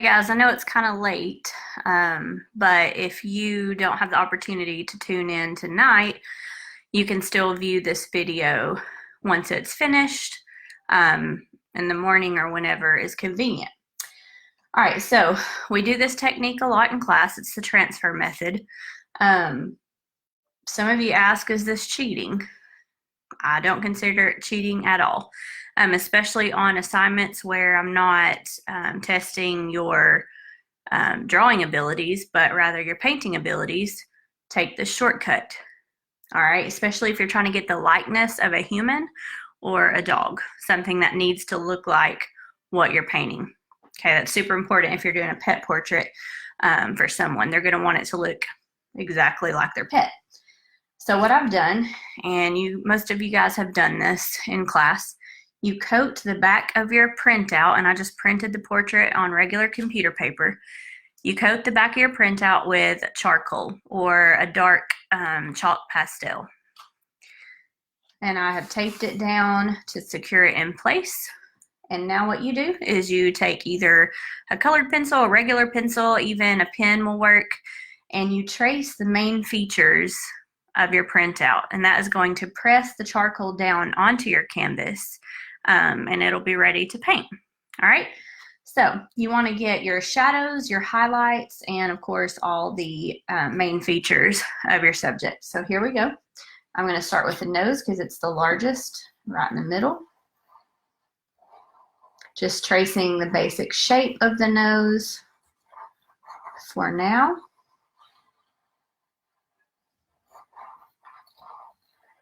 Guys, I know it's kind of late, but if you don't have the opportunity to tune in tonight, you can still view this video once it's finished in the morning or whenever is convenient. All right, so we do this technique a lot in class. It's the transfer method. Some of you ask, is this cheating? I don't consider it cheating at all, especially on assignments where I'm not testing your drawing abilities, but rather your painting abilities. Take the shortcut. All right, especially if you're trying to get the likeness of a human or a dog, something that needs to look like what you're painting. Okay, that's super important if you're doing a pet portrait for someone. They're going to want it to look exactly like their pet. So what I've done, and most of you guys have done this in class, you coat the back of your printout, and I just printed the portrait on regular computer paper. You coat the back of your printout with charcoal or a dark chalk pastel. And I have taped it down to secure it in place. And now what you do is you take either a colored pencil, a regular pencil, even a pen will work, and you trace the main features of your printout. And that is going to press the charcoal down onto your canvas, and it'll be ready to paint. All right. So you want to get your shadows, your highlights, and of course all the main features of your subject. So here we go. I'm going to start with the nose because it's the largest, right in the middle. Just tracing the basic shape of the nose for now.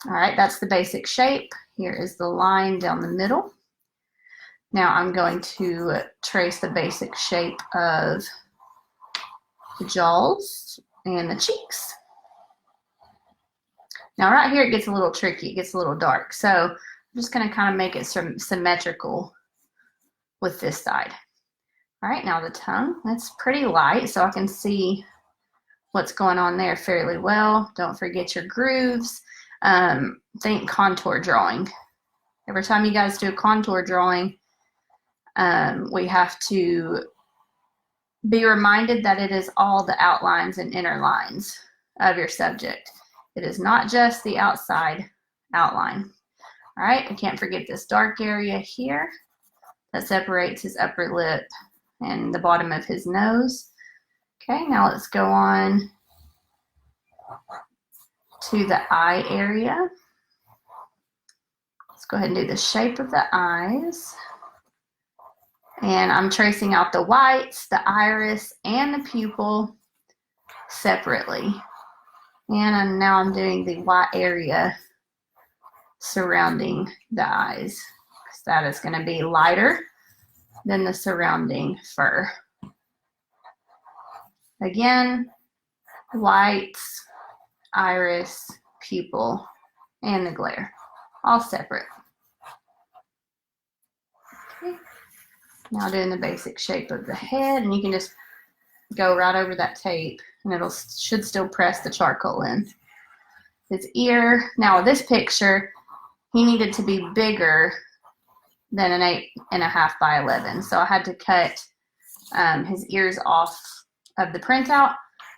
All right, that's the basic shape. Here is the line down the middle. Now I'm going to trace the basic shape of the jaws and the cheeks. Now right here it gets a little tricky, it gets a little dark. So I'm just going to kind of make it symmetrical with this side. All right, now the tongue, that's pretty light, so I can see what's going on there fairly well. Don't forget your grooves. Think contour drawing. Every time you guys do a contour drawing, we have to be reminded that it is all the outlines and inner lines of your subject. It is not just the outside outline. All right, I can't forget this dark area here that separates his upper lip and the bottom of his nose. Okay, now let's go on to the eye area. Let's go ahead and do the shape of the eyes. And I'm tracing out the whites, the iris, and the pupil separately. And now I'm doing the white area surrounding the eyes. That is going to be lighter than the surrounding fur. Again, whites, iris, pupil, and the glare, all separate. Okay. Now doing the basic shape of the head, and you can just go right over that tape, and it should still press the charcoal in. His ear, now this picture, he needed to be bigger than an 8.5 by 11. So I had to cut his ears off of the printout,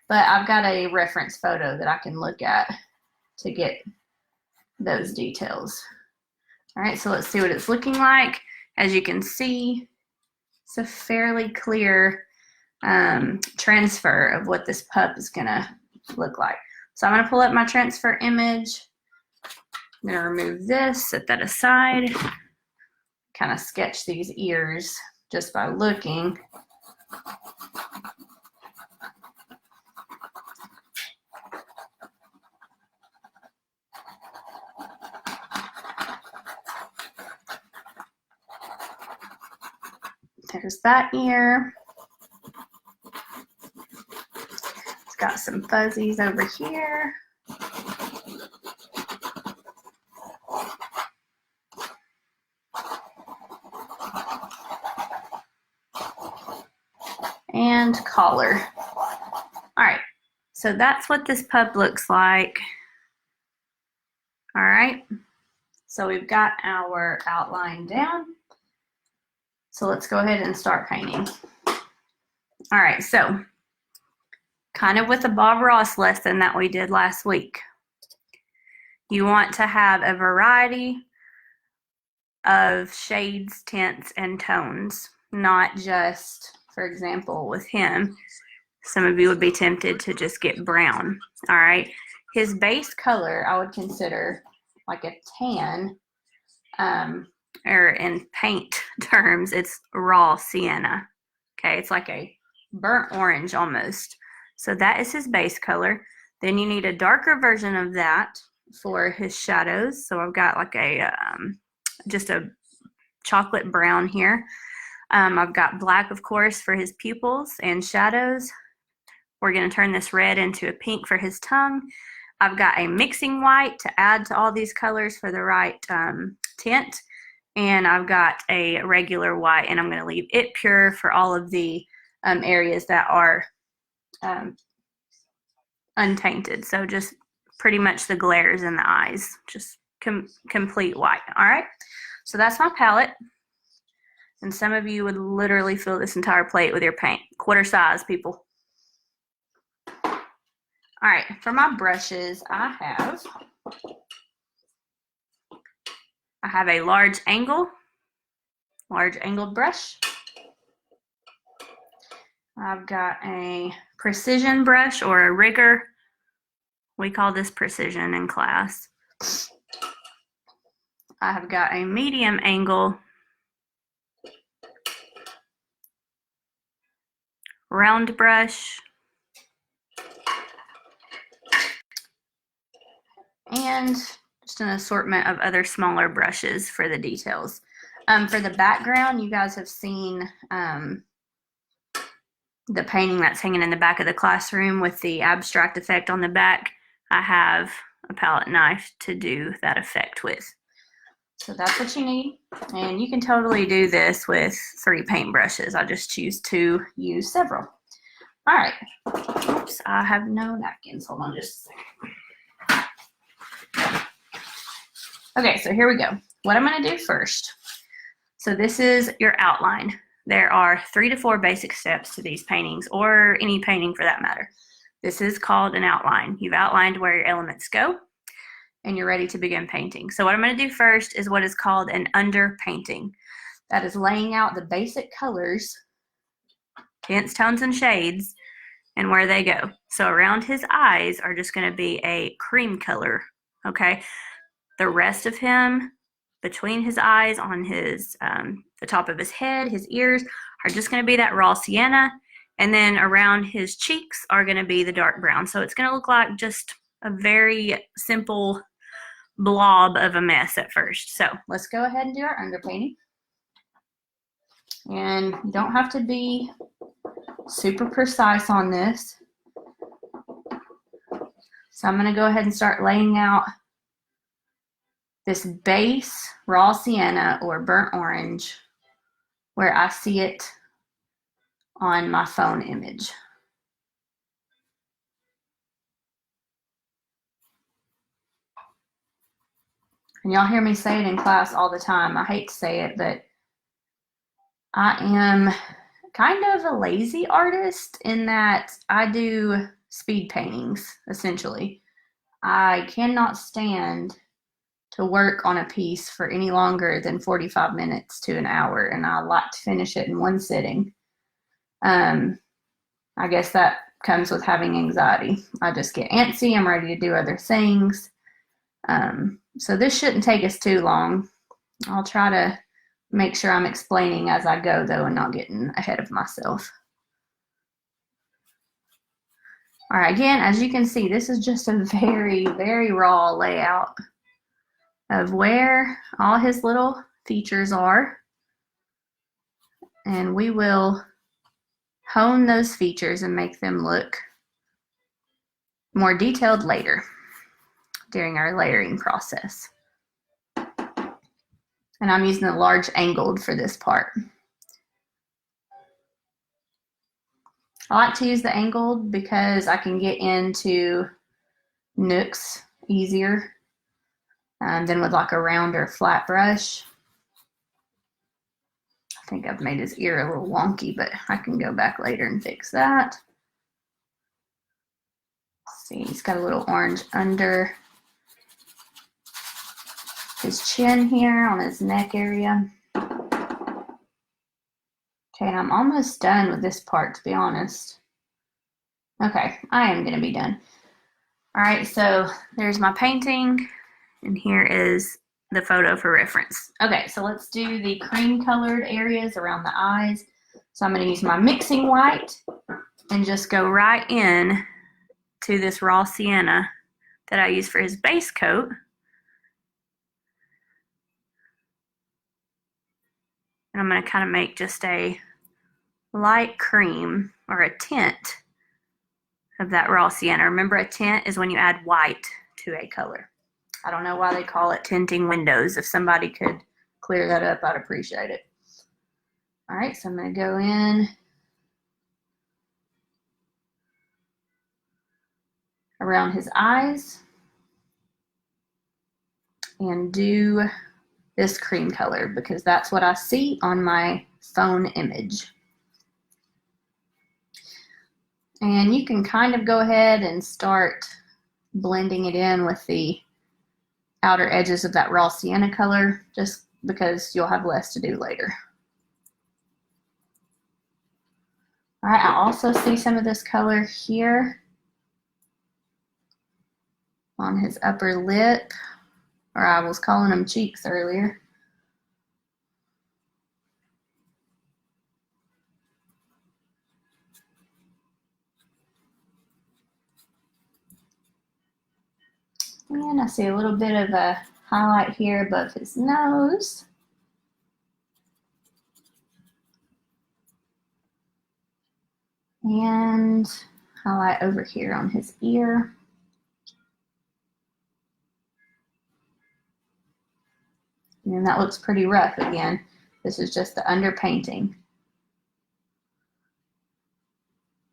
but I've got a reference photo that I can look at to get those details. All right, so let's see what it's looking like. As you can see, it's a fairly clear transfer of what this pup is gonna look like. So I'm gonna pull up my transfer image. I'm gonna remove this, set that aside. Kind of sketch these ears just by looking. There's that ear. It's got some fuzzies over here. And collar. All right, so that's what this pup looks like. All right, so we've got our outline down. So let's go ahead and start painting. All right, so kind of with the Bob Ross lesson that we did last week, you want to have a variety of shades, tints, and tones, not just, for example, with him, some of you would be tempted to just get brown. All right, his base color I would consider like a tan, or in paint terms, it's raw sienna. Okay, it's like a burnt orange almost. So that is his base color. Then you need a darker version of that for his shadows. So I've got like a just a chocolate brown here. I've got black, of course, for his pupils and shadows. We're going to turn this red into a pink for his tongue. I've got a mixing white to add to all these colors for the right tint. And I've got a regular white, and I'm going to leave it pure for all of the areas that are untainted. So just pretty much the glares in the eyes, just complete white. All right, so that's my palette. And some of you would literally fill this entire plate with your paint. Quarter size, people. All right, for my brushes, I have a large angled brush. I've got a precision brush or a rigger. We call this precision in class. I have got a medium angle round brush. And just an assortment of other smaller brushes for the details. For the background, you guys have seen the painting that's hanging in the back of the classroom with the abstract effect on the back. I have a palette knife to do that effect with. So that's what you need. And you can totally do this with 3 paint brushes. I just choose to use several. All right. Oops, I have no napkins. Hold on just a second. Okay, so here we go. What I'm going to do first. So this is your outline. There are 3 to 4 basic steps to these paintings, or any painting for that matter. This is called an outline. You've outlined where your elements go, and you're ready to begin painting. So what I'm going to do first is what is called an underpainting. That is laying out the basic colors, tints, tones, and shades, and where they go. So around his eyes are just going to be a cream color, okay? The rest of him, between his eyes, on his the top of his head, his ears, are just going to be that raw sienna, and then around his cheeks are going to be the dark brown. So it's going to look like just a very simple blob of a mess at first. So let's go ahead and do our underpainting. And you don't have to be super precise on this. So I'm going to go ahead and start laying out this base raw sienna or burnt orange where I see it on my phone image. And y'all hear me say it in class all the time. I hate to say it, but I am kind of a lazy artist in that I do speed paintings, essentially. I cannot stand to work on a piece for any longer than 45 minutes to an hour, and I like to finish it in one sitting. I guess that comes with having anxiety. I just get antsy. I'm ready to do other things. So this shouldn't take us too long. I'll try to make sure I'm explaining as I go, though, and not getting ahead of myself. All right, again, as you can see, this is just a very, very raw layout of where all his little features are. And we will hone those features and make them look more detailed later during our layering process. And I'm using a large angled for this part. I like to use the angled because I can get into nooks easier than with like a rounder flat brush. think I've made his ear a little wonky, but I can go back later and fix that. See, he's got a little orange under his chin here on his neck area. Okay, and I'm almost done with this part, to be honest. Okay, I am gonna be done. All right, so there's my painting, and here is the photo for reference. Okay, so let's do the cream colored areas around the eyes. So I'm gonna use my mixing white and just go right in to this raw sienna that I use for his base coat. And I'm gonna kind of make just a light cream or a tint of that raw sienna. Remember, a tint is when you add white to a color. I don't know why they call it tinting windows. If somebody could clear that up, I'd appreciate it. All right, so I'm gonna go in around his eyes and do this cream color because that's what I see on my phone image. And you can kind of go ahead and start blending it in with the outer edges of that raw sienna color, just because you'll have less to do later. All right, I also see some of this color here on his upper lip, or I was calling them cheeks earlier. And I see a little bit of a highlight here above his nose. And highlight over here on his ear. And that looks pretty rough again. This is just the underpainting.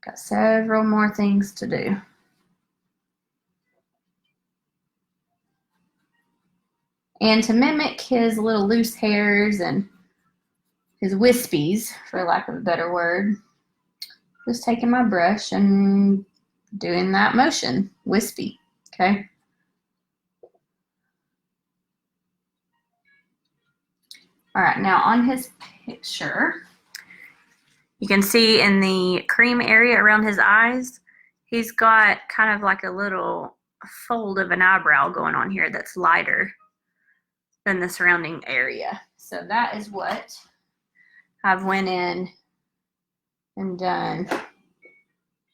Got several more things to do. And to mimic his little loose hairs and his wispies, for lack of a better word, just taking my brush and doing that motion, wispy, okay? All right, now on his picture, you can see in the cream area around his eyes, he's got kind of like a little fold of an eyebrow going on here that's lighter than the surrounding area. So that is what I've went in and done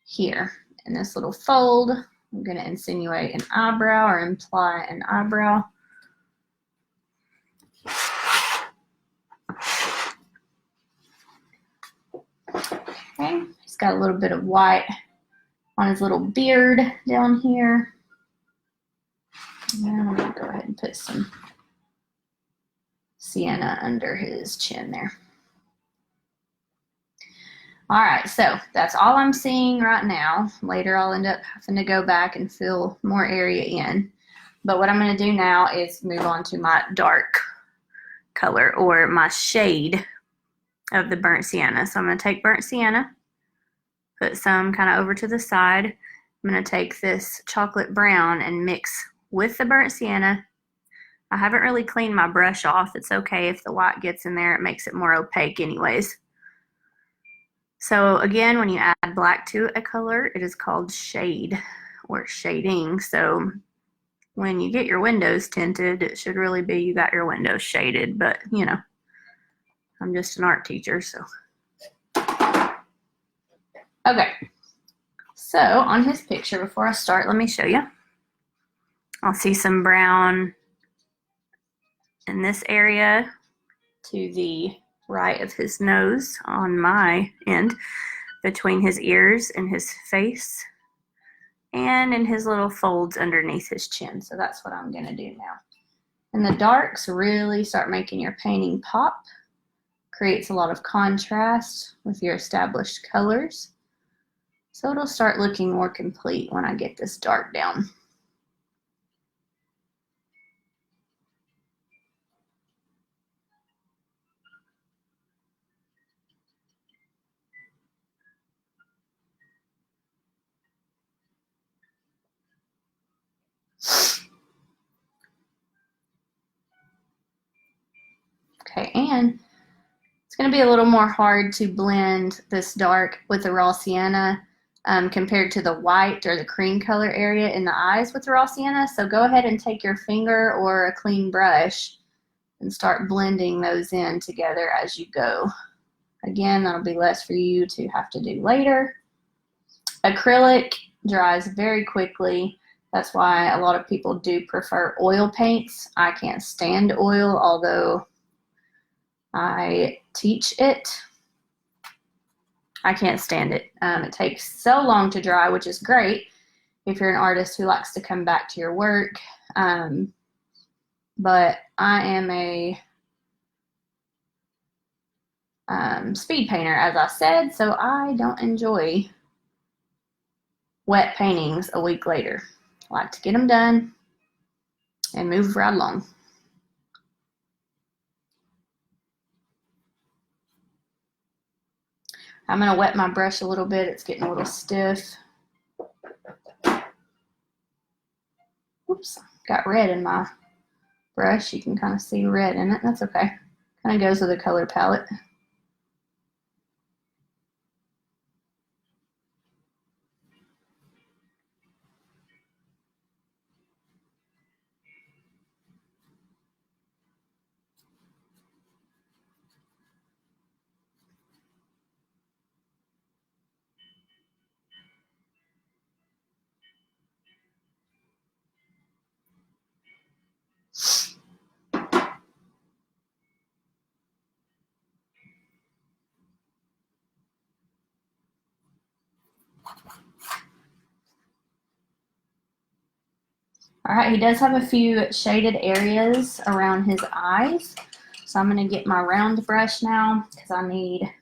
here. In this little fold, I'm going to insinuate an eyebrow or imply an eyebrow. Okay, he's got a little bit of white on his little beard down here. And I'm going to go ahead and put some sienna under his chin there. All right, so that's all I'm seeing right now. Later I'll end up having to go back and fill more area in. But what I'm going to do now is move on to my dark color or my shade of the burnt sienna. So I'm going to take burnt sienna, put some kind of over to the side. I'm going to take this chocolate brown and mix with the burnt sienna. I haven't really cleaned my brush off. It's okay if the white gets in there. It makes it more opaque anyways. So again, when you add black to a color, it is called shade or shading. So when you get your windows tinted, it should really be you got your windows shaded, but you know, I'm just an art teacher, so. Okay, so on his picture, before I start, let me show you. I'll see some brown in this area to the right of his nose on my end, between his ears and his face, and in his little folds underneath his chin. So that's what I'm going to do now. And the darks really start making your painting pop. Creates a lot of contrast with your established colors. So it'll start looking more complete when I get this dark down. again, it's going to be a little more hard to blend this dark with the raw sienna compared to the white or the cream color area in the eyes with the raw sienna. So go ahead and take your finger or a clean brush and start blending those in together as you go. Again, that'll be less for you to have to do later. Acrylic dries very quickly. That's why a lot of people do prefer oil paints. I can't stand oil, although I teach it. I can't stand it. It takes so long to dry, which is great if you're an artist who likes to come back to your work. But I am a speed painter, as I said, so I don't enjoy wet paintings a week later. I like to get them done and move right along. I'm going to wet my brush a little bit. It's getting a little stiff. Oops, got red in my brush. You can kind of see red in it. That's okay. Kind of goes with the color palette. All right, he does have a few shaded areas around his eyes. So I'm going to get my round brush now because I need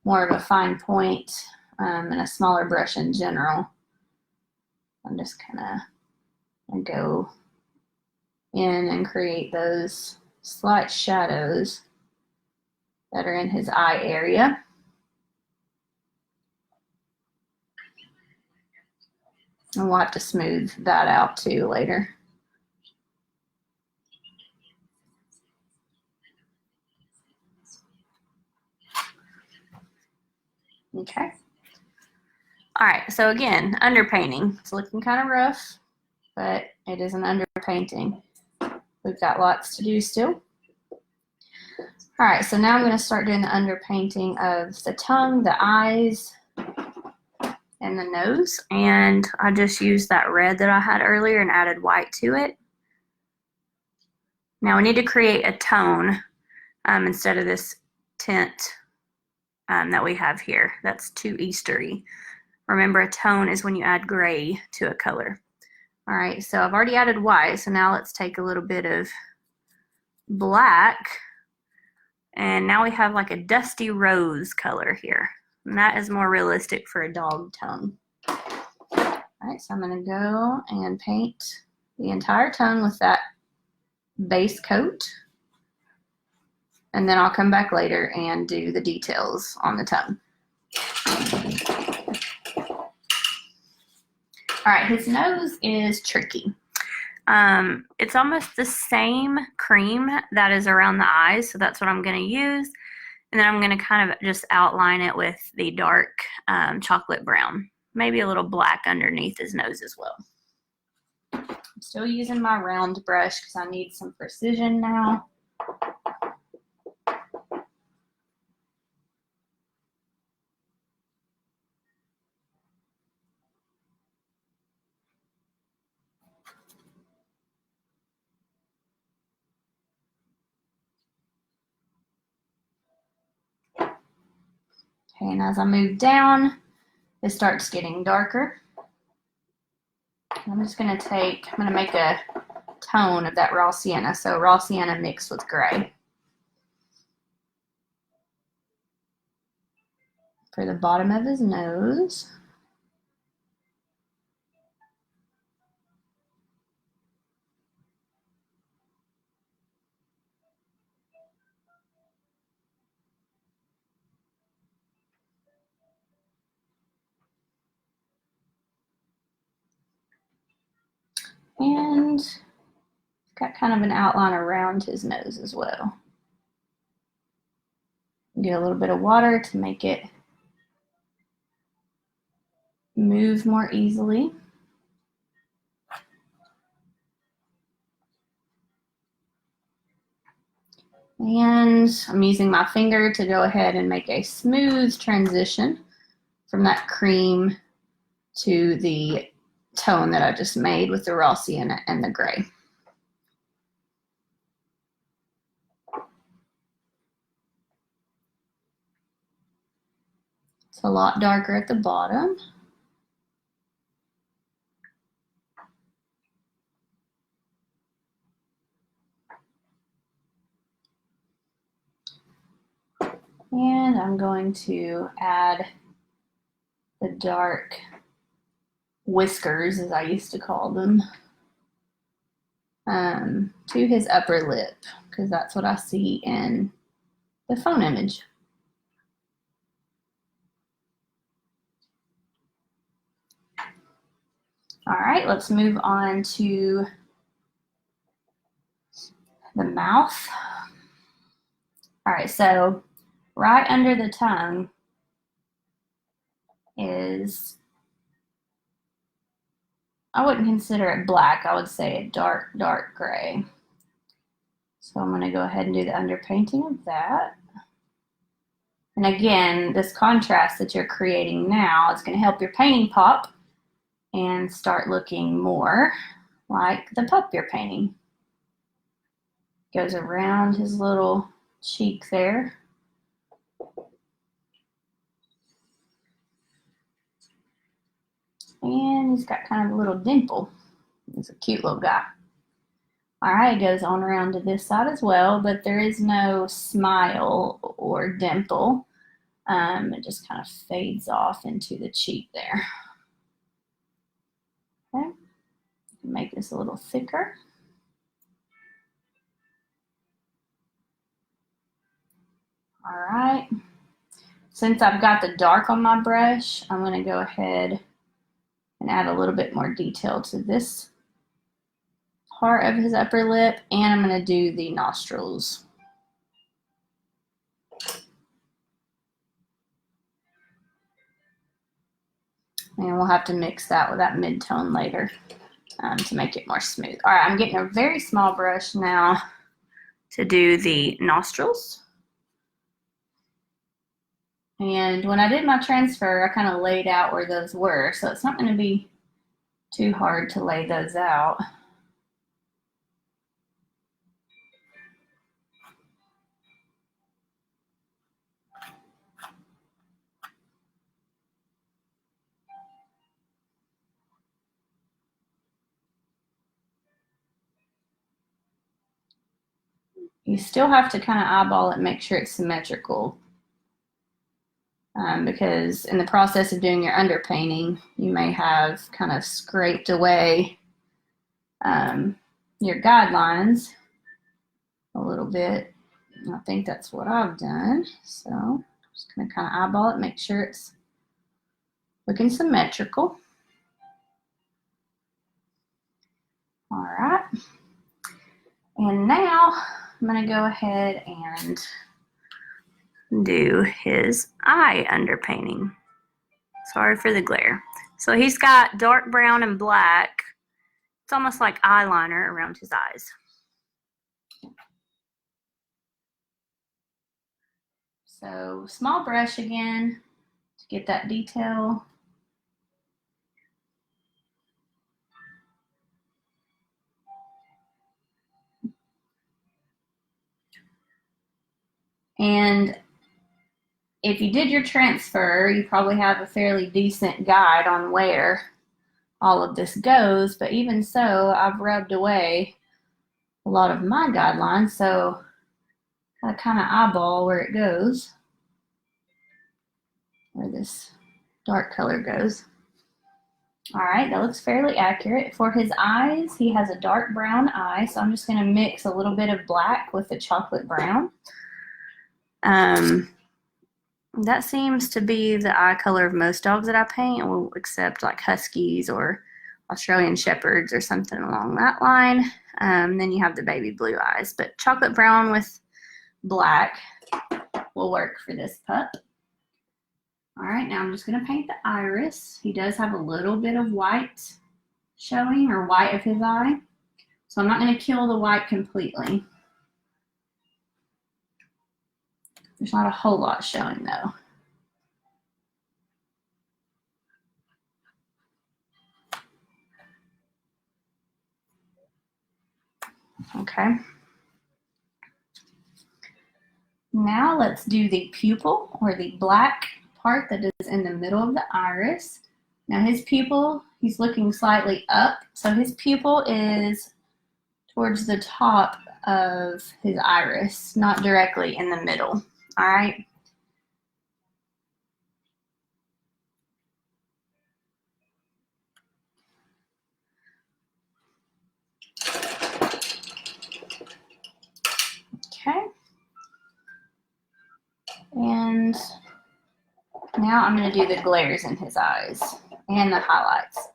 more of a fine point and a smaller brush in general. I'm just kind of go in and create those slight shadows that are in his eye area. And we'll have to smooth that out too later. Okay. All right, so again, underpainting. It's looking kind of rough, but it is an underpainting. We've got lots to do still. All right, so now I'm going to start doing the underpainting of the tongue, the eyes, and the nose. And I just used that red that I had earlier and added white to it. Now we need to create a tone instead of this tint that we have here. That's too Eastery. Remember, a tone is when you add gray to a color. All right, so I've already added white, so now let's take a little bit of black, and now we have like a dusty rose color here, and that is more realistic for a dog tongue. All right, so I'm going to go and paint the entire tongue with that base coat, and then I'll come back later and do the details on the tongue. All right, his nose is tricky. It's almost the same cream that is around the eyes, so that's what I'm going to use. And then I'm going to kind of just outline it with the dark chocolate brown. Maybe a little black underneath his nose as well. I'm still using my round brush because I need some precision now. Okay, and as I move down, it starts getting darker. I'm just going to make a tone of that raw sienna. So raw sienna mixed with gray. For the bottom of his nose. And got kind of an outline around his nose as well. Get a little bit of water to make it move more easily. And I'm using my finger to go ahead and make a smooth transition from that cream to the tone that I just made with the raw sienna and the gray. It's a lot darker at the bottom. And I'm going to add the dark whiskers, as I used to call them, to his upper lip, because that's what I see in the phone image. All right, let's move on to the mouth. All right, so right under the tongue is, I wouldn't consider it black, I would say a dark, dark gray. So I'm gonna go ahead and do the underpainting of that. And again, this contrast that you're creating now is gonna help your painting pop and start looking more like the pup you're painting. Goes around his little cheek there. And he's got kind of a little dimple. He's a cute little guy. All right, it goes on around to this side as well, but there is no smile or dimple. It just kind of fades off into the cheek there. Okay, make this a little thicker. All right, since I've got the dark on my brush, I'm gonna go ahead and add a little bit more detail to this part of his upper lip, and I'm gonna do the nostrils. And we'll have to mix that with that mid-tone later to make it more smooth. All right, I'm getting a very small brush now to do the nostrils. And when I did my transfer, I kind of laid out where those were, so it's not going to be too hard to lay those out. You still have to kind of eyeball it, make sure it's symmetrical. Because in the process of doing your underpainting, you may have kind of scraped away your guidelines a little bit. I think that's what I've done. So I'm just going to kind of eyeball it, make sure it's looking symmetrical. All right. And now I'm going to go ahead and do his eye underpainting. Sorry for the glare. So he's got dark brown and black. It's almost like eyeliner around his eyes. So small brush again to get that detail. And if you did your transfer, you probably have a fairly decent guide on where all of this goes, but even so, I've rubbed away a lot of my guidelines, so I kind of eyeball where it goes, where this dark color goes. All right, that looks fairly accurate. For his eyes, he has a dark brown eye, so I'm just going to mix a little bit of black with the chocolate brown. That seems to be the eye color of most dogs that I paint, except like Huskies or Australian Shepherds or something along that line. Then you have the baby blue eyes, but chocolate brown with black will work for this pup. All right, now I'm just gonna paint the iris. He does have a little bit of white showing, or white of his eye. So I'm not gonna kill the white completely. There's not a whole lot showing though. Okay. Now let's do the pupil, or the black part that is in the middle of the iris. Now his pupil, he's looking slightly up, so his pupil is towards the top of his iris, not directly in the middle. All right. Okay. And now I'm going to do the glares in his eyes and the highlights.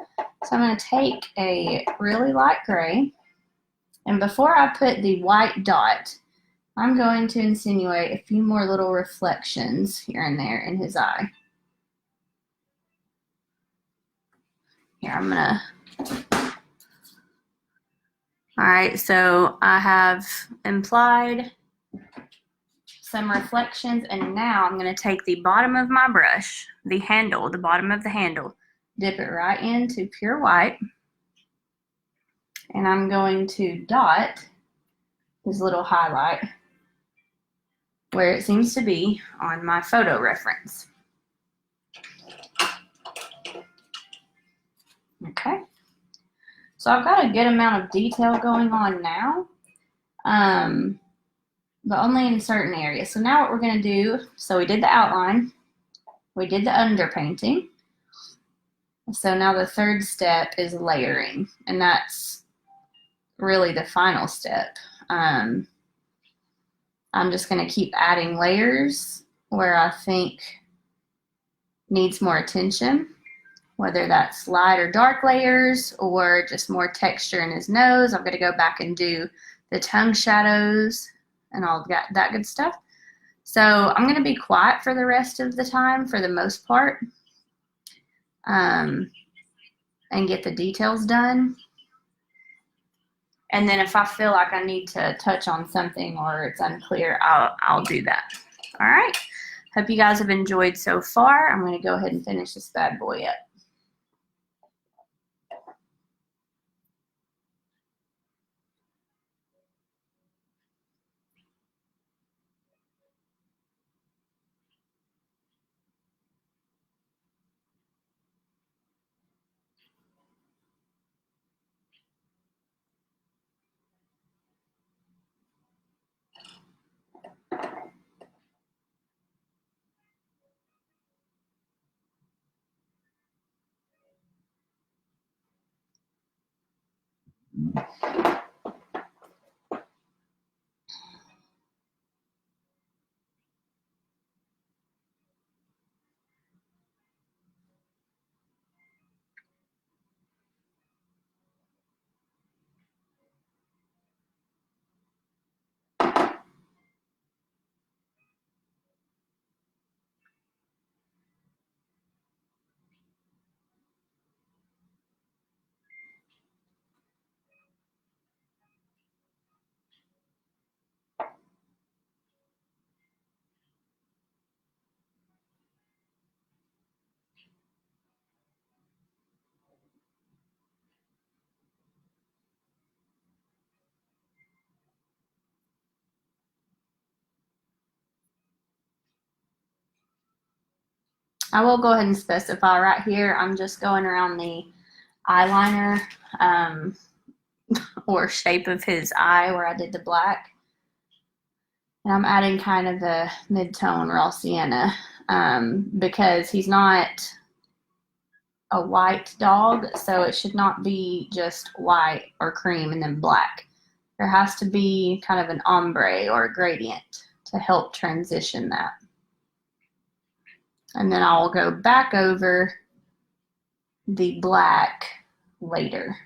So I'm going to take a really light gray, and before I put the white dot, I'm going to insinuate a few more little reflections here and there in his eye. Here, I'm going to... All right, so I have implied some reflections, and now I'm going to take the bottom of my brush, the handle, the bottom of the handle, dip it right into pure white, and I'm going to dot this little highlight where it seems to be on my photo reference. Okay, so I've got a good amount of detail going on now, but only in certain areas. So now what we're going to do, so we did the outline, we did the underpainting. So now the third step is layering, and that's really the final step. I'm just going to keep adding layers where I think needs more attention, whether that's light or dark layers or just more texture in his nose. I'm going to go back and do the tongue shadows and all that good stuff. So I'm going to be quiet for the rest of the time for the most part, and get the details done. And then if I feel like I need to touch on something or it's unclear, I'll do that. All right. Hope you guys have enjoyed so far. I'm going to go ahead and finish this bad boy up. I will go ahead and specify right here, I'm just going around the eyeliner or shape of his eye where I did the black. And I'm adding kind of the mid-tone raw sienna because he's not a white dog, so it should not be just white or cream and then black. There has to be kind of an ombre or a gradient to help transition that. And then I'll go back over the black later.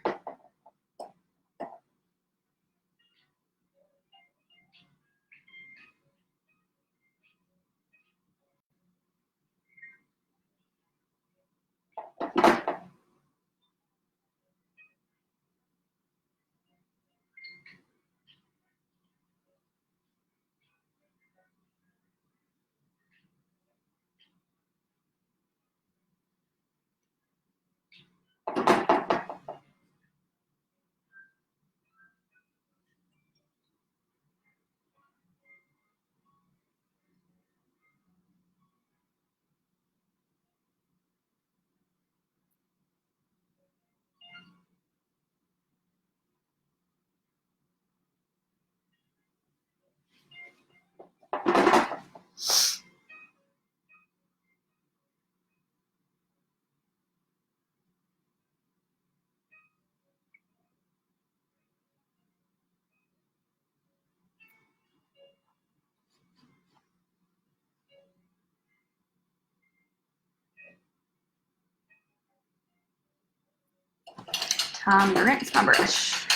time to rinse my brush.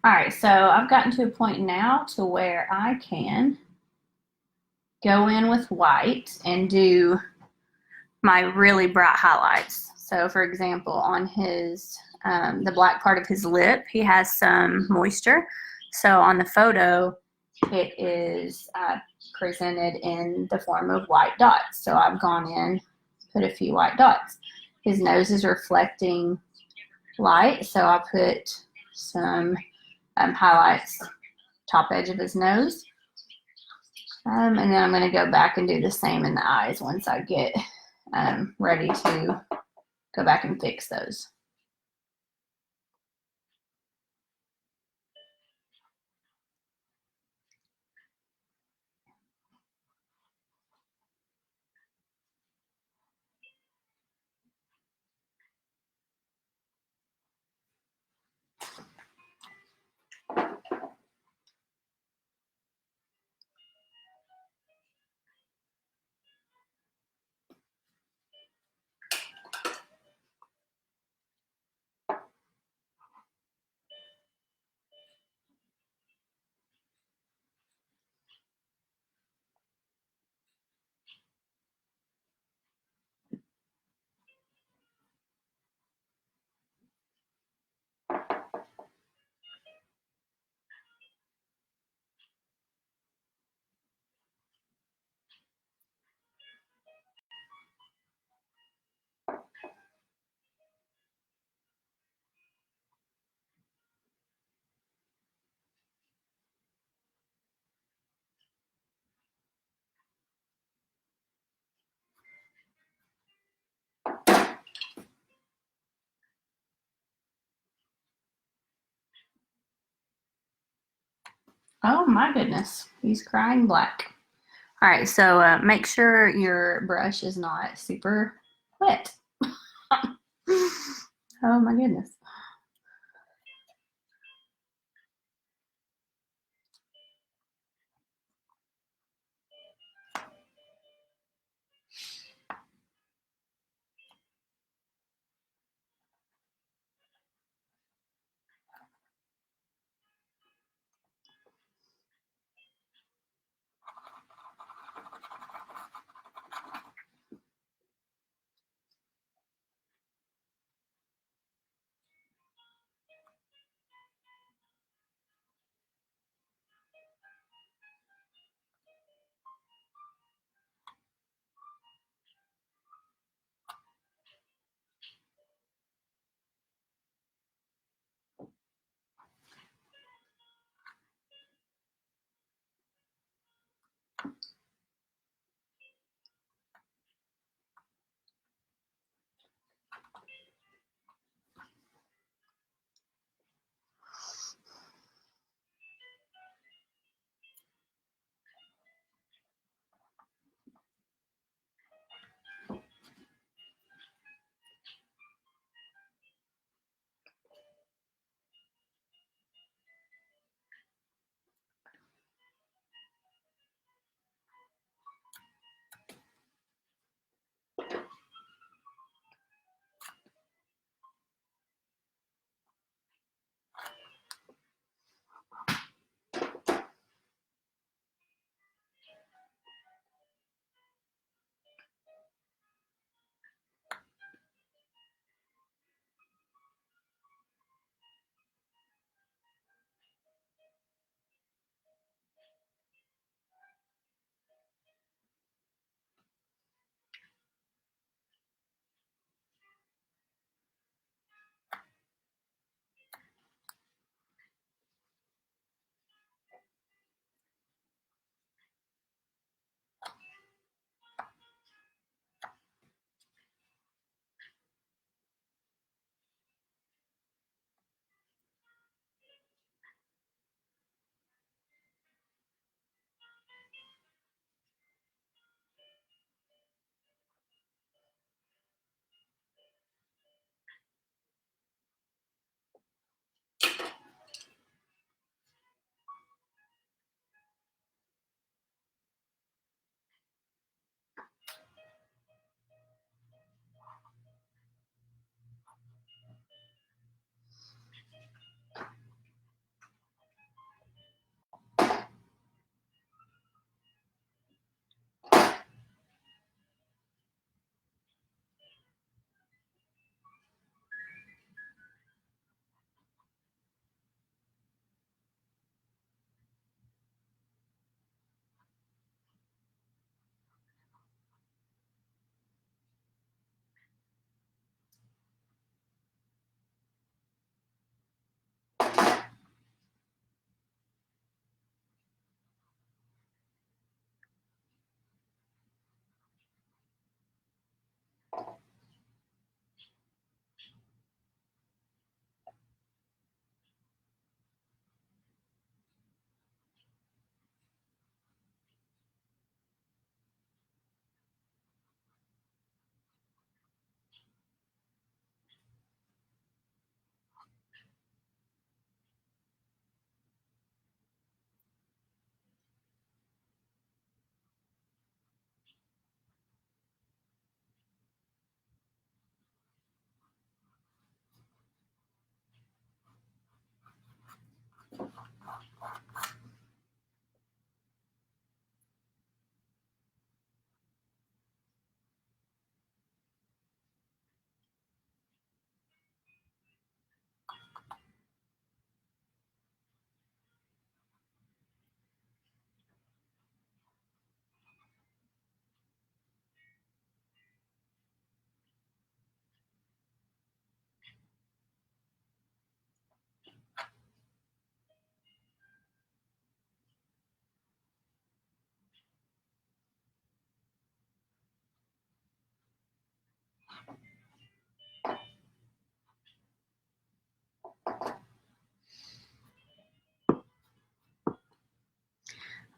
All right, so I've gotten to a point now to where I can go in with white and do my really bright highlights. So for example, on his, the black part of his lip, he has some moisture. So on the photo, it is presented in the form of white dots. So I've gone in, put a few white dots. His nose is reflecting light, so I put some highlights top edge of his nose. And then I'm going to go back and do the same in the eyes once I get ready to go back and fix those. Oh my goodness, he's crying black. All right, so make sure your brush is not super wet. Oh my goodness.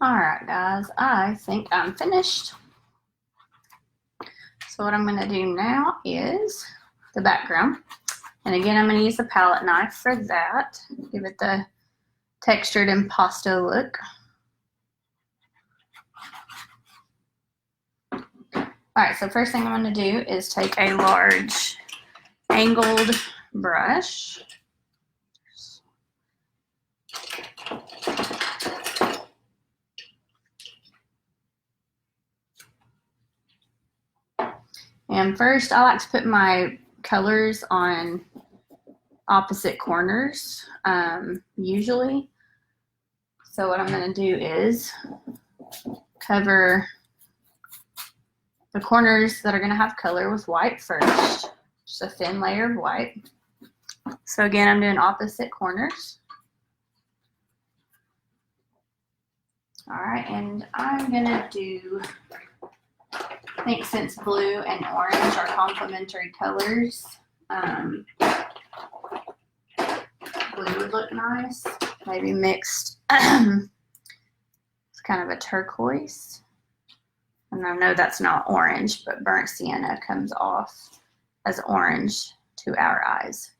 All right, guys, I think I'm finished. So what I'm going to do now is the background. And again, I'm going to use the palette knife for that. Give it the textured impasto look. All right, so first thing I'm going to do is take a large angled brush. And first, I like to put my colors on opposite corners, usually. So what I'm going to do is cover the corners that are going to have color with white first, just a thin layer of white. So again, I'm doing opposite corners. All right, and I'm going to do, I think since blue and orange are complementary colors, blue would look nice. Maybe mixed, it's kind of a turquoise. And I know that's not orange, but burnt sienna comes off as orange to our eyes.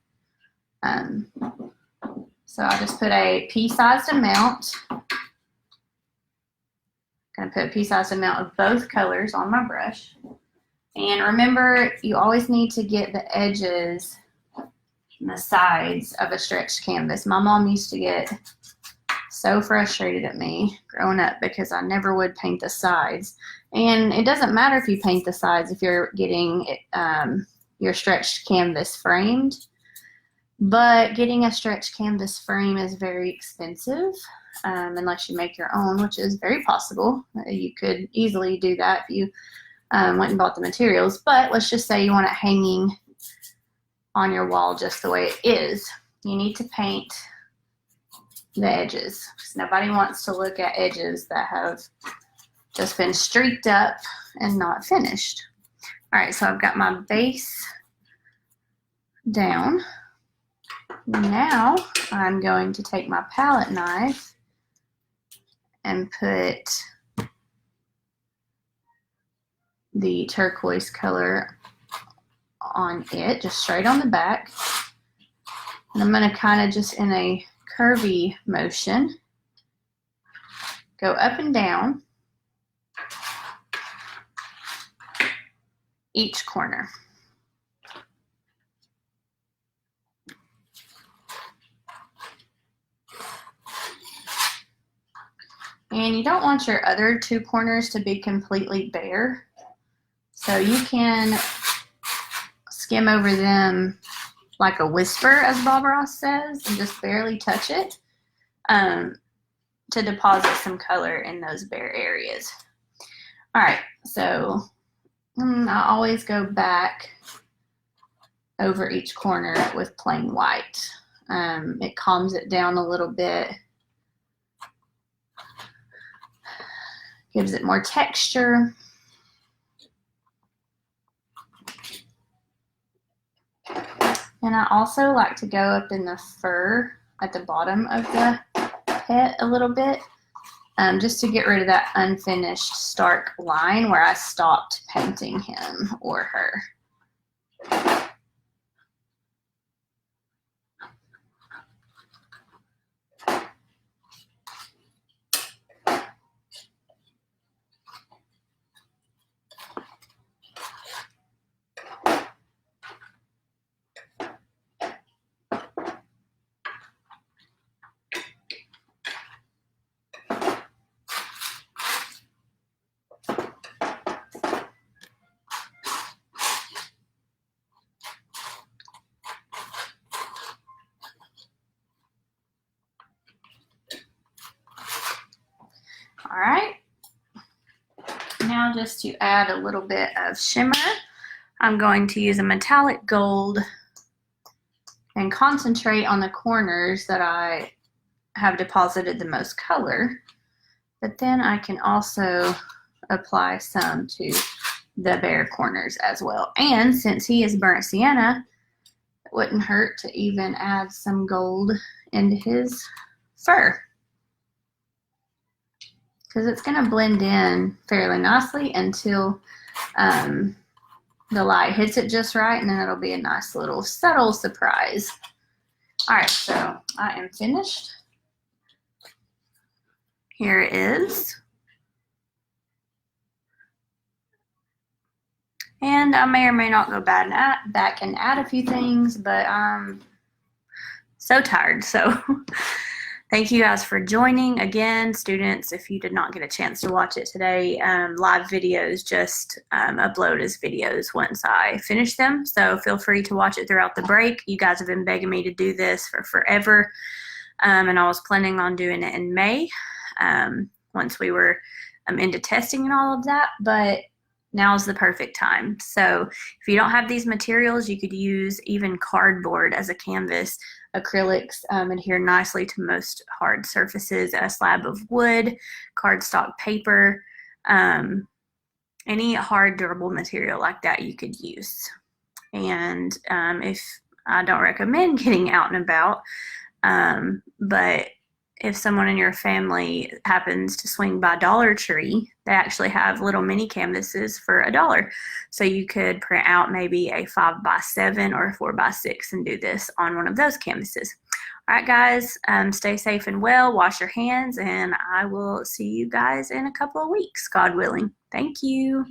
So I just put a pea-sized amount. Going to put a pea-sized amount of both colors on my brush. And remember, you always need to get the edges and the sides of a stretched canvas. My mom used to get so frustrated at me growing up because I never would paint the sides. And it doesn't matter if you paint the sides if you're getting your stretched canvas framed. But getting a stretched canvas frame is very expensive. Unless you make your own, which is very possible. You could easily do that if you went and bought the materials. But let's just say you want it hanging on your wall just the way it is. You need to paint the edges, because nobody wants to look at edges that have just been streaked up and not finished. All right, so I've got my base down. Now I'm going to take my palette knife and put the turquoise color on it, just straight on the back. And I'm going to kind of just in a curvy motion go up and down each corner. And you don't want your other two corners to be completely bare. So you can skim over them like a whisper, as Bob Ross says, and just barely touch it to deposit some color in those bare areas. All right, so I always go back over each corner with plain white. It calms it down a little bit. Gives it more texture. And I also like to go up in the fur at the bottom of the pet a little bit, just to get rid of that unfinished stark line where I stopped painting him or her. All right, now just to add a little bit of shimmer, I'm going to use a metallic gold and concentrate on the corners that I have deposited the most color, but then I can also apply some to the bare corners as well. And since he is burnt sienna, it wouldn't hurt to even add some gold into his fur. because it's going to blend in fairly nicely until the light hits it just right, and then it'll be a nice little subtle surprise. All right, so I am finished. Here it is. And I may or may not go back and add a few things, but I'm so tired. So thank you guys for joining. Again, students, if you did not get a chance to watch it today, live videos just upload as videos once I finish them. So feel free to watch it throughout the break. You guys have been begging me to do this for forever. And I was planning on doing it in May once we were into testing and all of that. But now's the perfect time. So if you don't have these materials, you could use even cardboard as a canvas. Acrylics adhere nicely to most hard surfaces. A slab of wood, cardstock paper, any hard durable material like that you could use. And if I don't recommend getting out and about, but if someone in your family happens to swing by Dollar Tree, they actually have little mini canvases for $1. So you could print out maybe a 5x7 or a 4x6 and do this on one of those canvases. All right, guys, stay safe and well, wash your hands, and I will see you guys in a couple of weeks, God willing. Thank you.